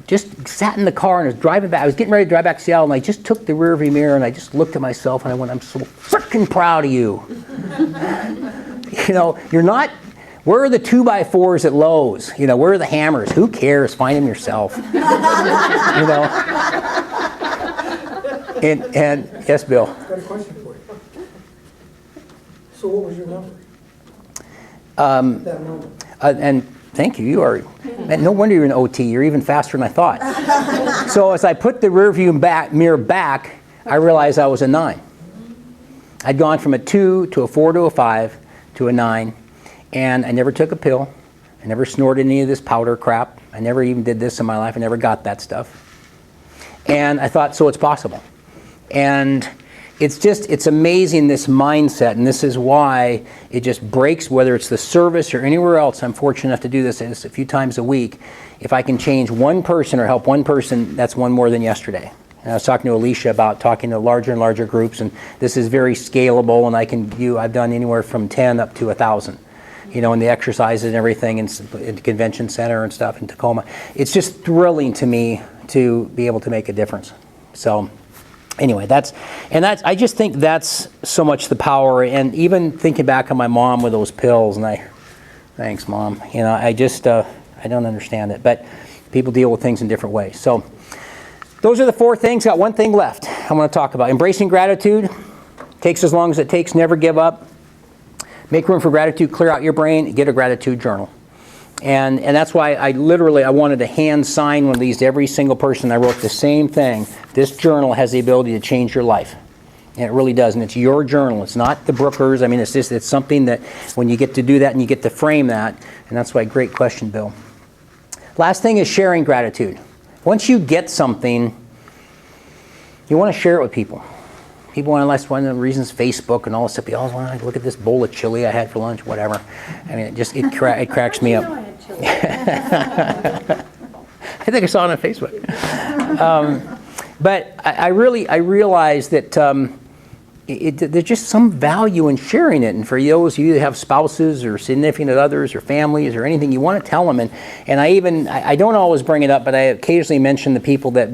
just sat in the car and I was driving back. I was getting ready to drive back to Seattle, and I just took the rearview mirror and I just looked at myself and I went, I'm so freaking proud of you. You're not, where are the 2x4s at Lowe's? Where are the hammers? Who cares? Find them yourself. And yes, Bill. I've got a question for you. So what was your number? That moment. And thank you. You are, and no wonder you're an OT. You're even faster than I thought. So as I put the rearview mirror back, I realized I was a 9. I'd gone from a 2 to a 4 to a 5 to a 9, and I never took a pill. I never snorted any of this powder crap. I never even did this in my life. I never got that stuff. And I thought, so it's possible. And it's amazing, this mindset, and this is why it just breaks, whether it's the service or anywhere else. I'm fortunate enough to do this a few times a week. If I can change one person or help one person, that's one more than yesterday. And I was talking to Alicia about talking to larger and larger groups, and this is very scalable, and I've done anywhere from 10 up to 1,000. In the exercises and everything in the convention center and stuff in Tacoma. It's just thrilling to me to be able to make a difference. So anyway, I just think that's so much the power. And even thinking back on my mom with those pills, and thanks, Mom. I don't understand it, but people deal with things in different ways. So those are the 4 things. Got one thing left I want to talk about. Embracing gratitude. Takes as long as it takes. Never give up. Make room for gratitude. Clear out your brain. Get a gratitude journal. And that's why I wanted to hand sign one of these to every single person. I wrote the same thing. This journal has the ability to change your life. And it really does. And it's your journal. It's not the Brooker's. I mean, it's something that when you get to do that and you get to frame that, and that's why, great question, Bill. Last thing is sharing gratitude. Once you get something, you want to share it with people. People want to, that's one of the reasons Facebook and all this stuff, they always want to look at this bowl of chili I had for lunch, whatever. I mean, it cracks me up. I think I saw it on Facebook. But I realized that there's just some value in sharing it. And for those of you that have spouses or significant others or families or anything, you want to tell them. And I don't always bring it up, but I occasionally mention the people that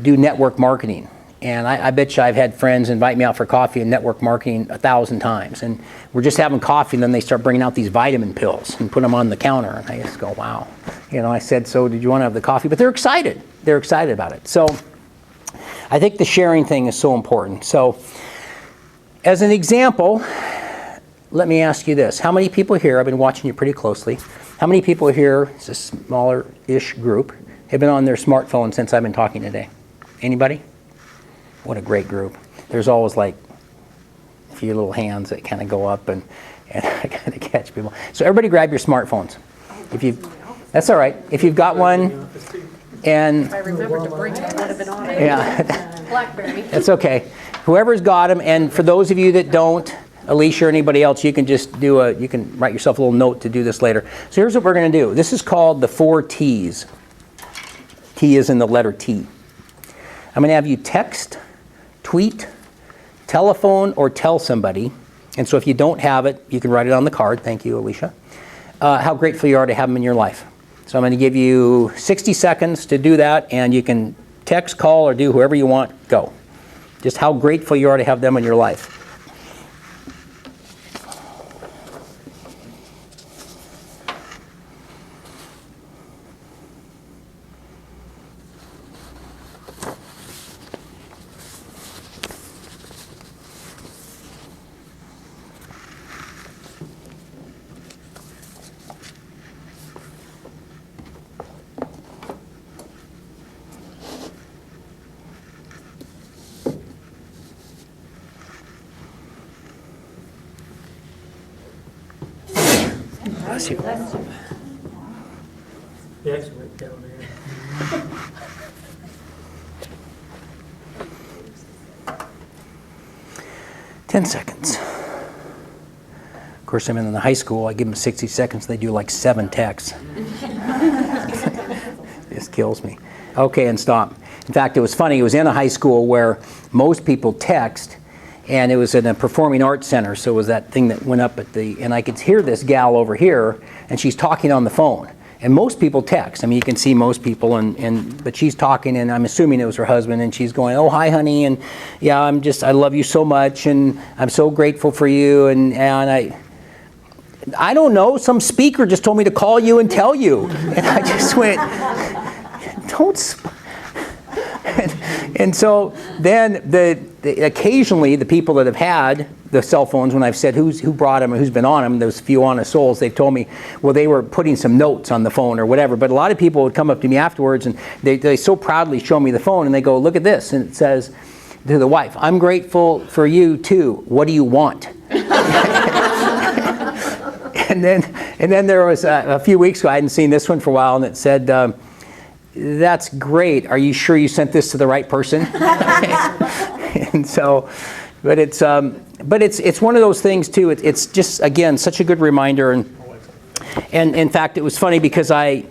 do network marketing. And I bet you I've had friends invite me out for coffee and network marketing 1,000 times. And we're just having coffee, and then they start bringing out these vitamin pills and put them on the counter. And I just go, wow. I said, so did you want to have the coffee? But they're excited. They're excited about it. So I think the sharing thing is so important. So as an example, let me ask you this. How many people here, I've been watching you pretty closely, how many people here, it's a smaller-ish group, have been on their smartphone since I've been talking today? Anybody? What a great group. There's always like a few little hands that kind of go up and I kind of catch people. So everybody grab your smartphones. That's all right. If you've got one, and If I remembered to bring it, I would have been on it. yeah, BlackBerry. that's okay. Whoever's got them, and for those of you that don't, Alicia or anybody else, you can just you can write yourself a little note to do this later. So here's what we're going to do. This is called the 4 T's. T is in the letter T. I'm going to have you text, tweet, telephone, or tell somebody. And so if you don't have it, you can write it on the card. Thank you, Alicia. How grateful you are to have them in your life. So I'm going to give you 60 seconds to do that, and you can text, call, or do whoever you want. Go. Just how grateful you are to have them in your life. Bless you. The exit right down there. 10 seconds. Of course, I'm in the high school. I give them 60 seconds. They do like 7 texts. This kills me. Okay, and stop. In fact, it was funny. It was in a high school where most people text, and it was in a performing arts center. So it was that thing that went up at and I could hear this gal over here, and she's talking on the phone. And most people text. I mean, you can see most people, but she's talking, and I'm assuming it was her husband, and she's going, "Oh, hi, honey, and yeah, I love you so much, and I'm so grateful for you, and I don't know, some speaker just told me to call you and tell you." And I just went, and so then occasionally the people that have had the cell phones, when I've said who brought them and who's been on them, those few honest souls, they've told me, well, they were putting some notes on the phone or whatever. But a lot of people would come up to me afterwards, and they so proudly show me the phone, and they go, "Look at this," and it says to the wife, "I'm grateful for you too. What do you want?" And then there was a few weeks ago, I hadn't seen this one for a while, and it said, "That's great. Are you sure you sent this to the right person?" And so, but it's one of those things too. It's just, again, such a good reminder, and in fact, it was funny because I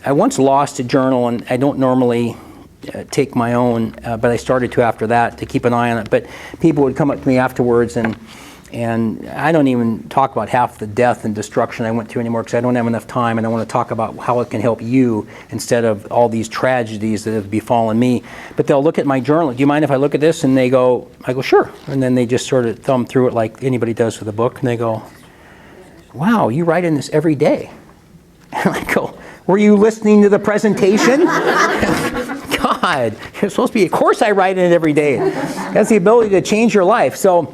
once lost a journal, and I don't normally take my own, but I started to after that to keep an eye on it. But people would come up to me afterwards, and I don't even talk about half the death and destruction I went through anymore because I don't have enough time, and I want to talk about how it can help you instead of all these tragedies that have befallen me. But they'll look at my journal. "Do you mind if I look at this?" And I go, "Sure." And then they just sort of thumb through it like anybody does with a book, and they go, "Wow, you write in this every day." And I go, "Were you listening to the presentation?" God, you're supposed to be, of course I write in it every day. That's the ability to change your life. So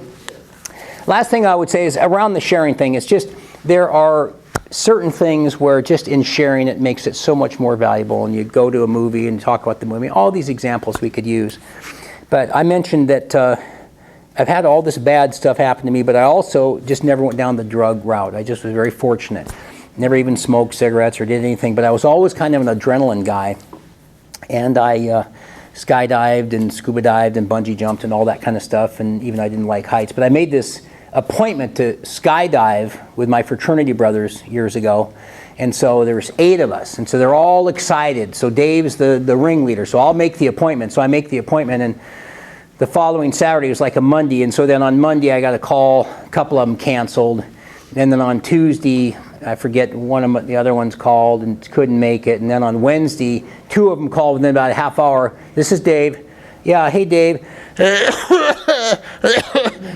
last thing I would say is around the sharing thing, it's just there are certain things where just in sharing it makes it so much more valuable, and you go to a movie and talk about the movie, all these examples we could use. But I mentioned that I've had all this bad stuff happen to me, but I also just never went down the drug route. I just was very fortunate. Never even smoked cigarettes or did anything, but I was always kind of an adrenaline guy. And I skydived and scuba dived and bungee jumped and all that kind of stuff, and even I didn't like heights. But I made this appointment to skydive with my fraternity brothers years ago. And so there was 8 of us, and so they're all excited. So Dave's the ringleader, so I'll make the appointment. So I make the appointment, and the following Saturday was like a Monday, and so then on Monday I got a call, a couple of them canceled, and then on Tuesday, I forget, one of them, the other ones called and couldn't make it, and then on Wednesday, 2 of them called within about a half hour. This is Dave. Yeah, hey Dave.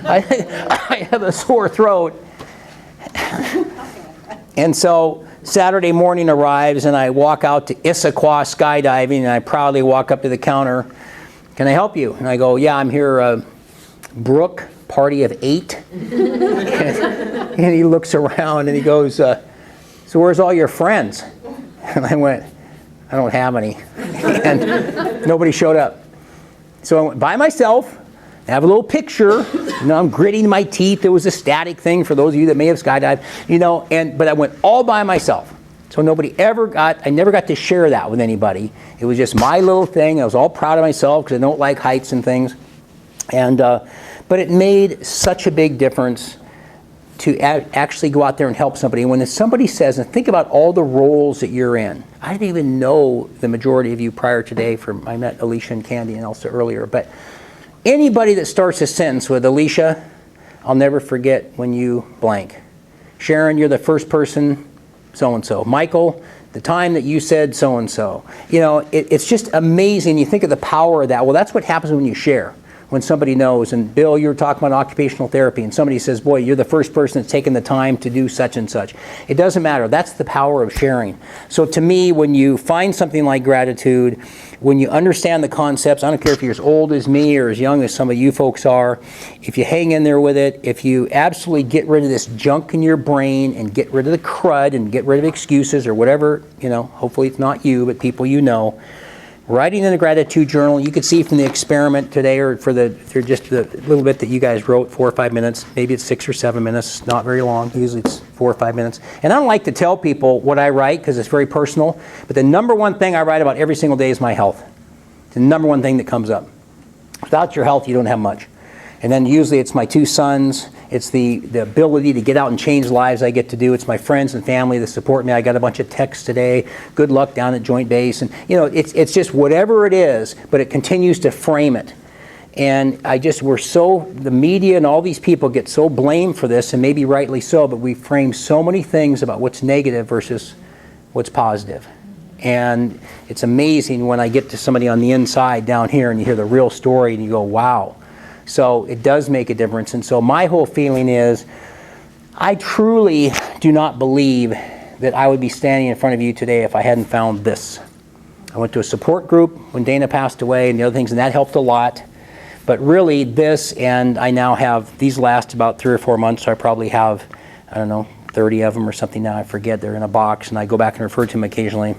I have a sore throat. And so Saturday morning arrives, and I walk out to Issaquah skydiving, and I proudly walk up to the counter. Can I help you? And I go, yeah, I'm here, Brooke, party of 8. And he looks around and he goes, so where's all your friends? And I went, I don't have any. And nobody showed up. So I went by myself. I have a little picture. You know, I'm gritting my teeth. It was a static thing for those of you that may have skydived. You know, but I went all by myself. So I never got to share that with anybody. It was just my little thing. I was all proud of myself because I don't like heights and things. And but it made such a big difference to actually go out there and help somebody. When somebody says, and think about all the roles that you're in. I didn't even know the majority of you prior today. I met Alicia and Candy and Elsa earlier. But anybody that starts a sentence with, Alicia, I'll never forget when you blank. Sharon, you're the first person, so-and-so. Michael, the time that you said so-and-so. You know, it's just amazing. You think of the power of that. Well, that's what happens when you share. When somebody knows, and Bill, you were talking about occupational therapy, and somebody says, boy, you're the first person that's taken the time to do such and such. It doesn't matter. That's the power of sharing. So to me, when you find something like gratitude, when you understand the concepts, I don't care if you're as old as me or as young as some of you folks are, if you hang in there with it, if you absolutely get rid of this junk in your brain and get rid of the crud and get rid of excuses or whatever, you know, hopefully it's not you, but people you know, writing in a gratitude journal, you could see from the experiment today, or for just the little bit that you guys wrote, 4 or 5 minutes, maybe it's 6 or 7 minutes, not very long, usually it's 4 or 5 minutes. And I don't like to tell people what I write because it's very personal, but the number one thing I write about every single day is my health. It's the number one thing that comes up. Without your health, you don't have much. And then usually it's my 2 sons, it's the ability to get out and change lives I get to do. It's my friends and family that support me. I got a bunch of texts today. Good luck down at Joint Base. And you know, it's just whatever it is, but it continues to frame it. And the media and all these people get so blamed for this, and maybe rightly so, but we frame so many things about what's negative versus what's positive. And it's amazing when I get to somebody on the inside down here and you hear the real story and you go, wow. So it does make a difference. And so my whole feeling is, I truly do not believe that I would be standing in front of you today if I hadn't found this. I went to a support group when Dana passed away and the other things, and that helped a lot. But really this, and I now have, these last about 3 or 4 months, so I probably have, 30 of them or something now, I forget, they're in a box, and I go back and refer to them occasionally.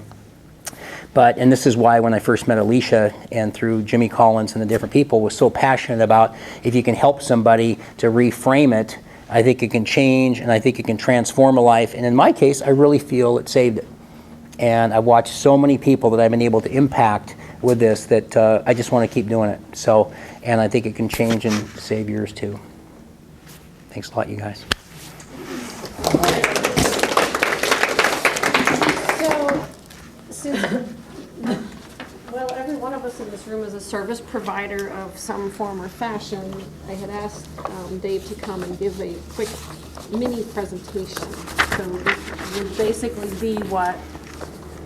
And this is why when I first met Alicia and through Jimmy Collins and the different people was so passionate about if you can help somebody to reframe it, I think it can change and I think it can transform a life. And in my case, I really feel it saved it. And I've watched so many people that I've been able to impact with this that I just want to keep doing it. So, and I think it can change and save yours too. Thanks a lot, you guys. Well, every one of us in this room is a service provider of some form or fashion. I had asked Dave to come and give a quick mini presentation. So it would basically be what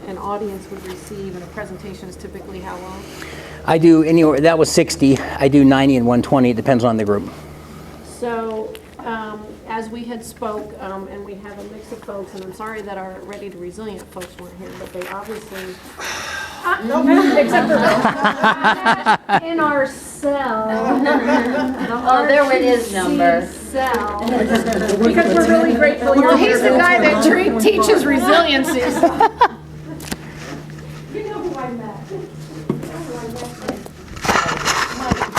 an audience would receive, and a presentation is typically how long? I do anywhere, that was 60. I do 90 and 120, it depends on the group. So, as we had spoke, and we have a mix of folks, and I'm sorry that our Ready to Resilient folks weren't here, but they obviously Except for In our cell. Oh, there went his number. Cell. because we're really grateful. Well, he's the guy that teaches resiliency. You know who I met. You know who I met.